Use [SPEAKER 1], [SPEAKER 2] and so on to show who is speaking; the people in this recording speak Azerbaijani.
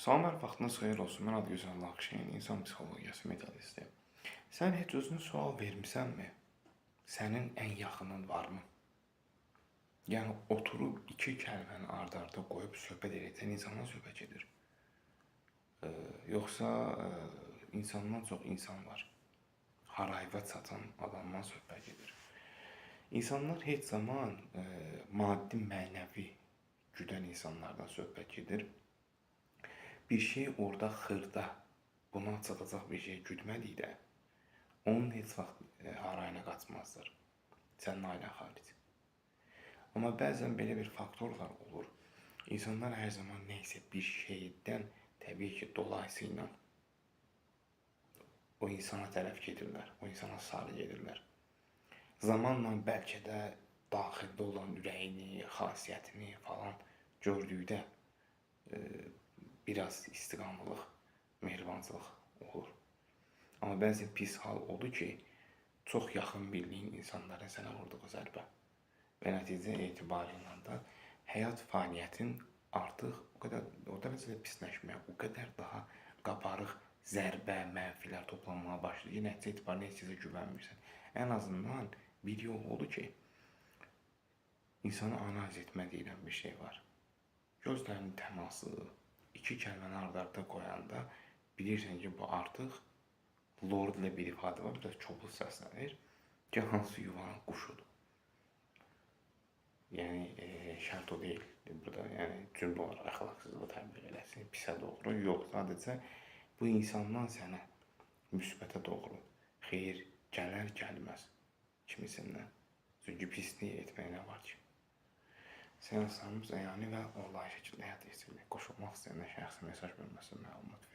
[SPEAKER 1] Salamlar, vaxtınız xeyir olsun. Mən Adgözəl Lakşin, insan psixologiyası metodisti. Sən heç özünə sual vermisənmi? Sənin ən yaxının varmı? Yəni oturub iki kəlməni ard-arda qoyub söhbət edən insandan söhbət gedir. Yoxsa insandan çox insan var. Harayıva çatan adamdan söhbət gedir. İnsanlar heç zaman maddi, mənəvi güdən insanlardan söhbət gedir. Bir şey orada xırda, buna çatacaq bir şey güdmədikdə, onun heç vaxt harayına qaçmazdır. Sənin ailə xaric. Amma bəzən belə bir faktorlar olur. İnsanlar hər zaman neysə bir şeydən təbii ki, dolayısıyla o insana tərəf gedirlər, o insana sarı gedirlər. Zamanla bəlkə də daxildə olan ürəyini, xasiyyətini falan gördükdə biraz istiqamlılıq, mehribançılıq olur. Amma bəzən pis hal odur ki, çox yaxın bildiyin insanların sənə vurduğu zərbə və nəticə etibarilə də həyat fəaliyyətin artıq o qədər, o dərəcədə pisləşməyə, o qədər daha qabarıq zərbə, mənfilər toplanmağa başlayır. Nəticə etibarilə heç sizə güvənmirsən. Ən azından bir yol odur ki, insanı analiz etmə deyilən bir şey var. Gözlərinin təması, iki kəlməni ard-arda qoyanda bilirsən ki, bu artıq lord ilə bir ifadə var, biraz çobul səslənir ki, hansı yuvanın quşudur. Yəni, şərt o deyil burada, yəni cümlə olaraq əxlaqsızlığı təbliğ eləsin, pisə doğru, yox, sadəcə bu insandan sənə müsbətə doğru xeyir gələr, gəlməz kimisindən. Çünki pisliyi etmək nə var ki? Seanslarımız əyani və onlayn şəkildə həyata keçirilir. Qoşulmaq istəyənlər şəxsi mesaj bölməsinə məlumat verin.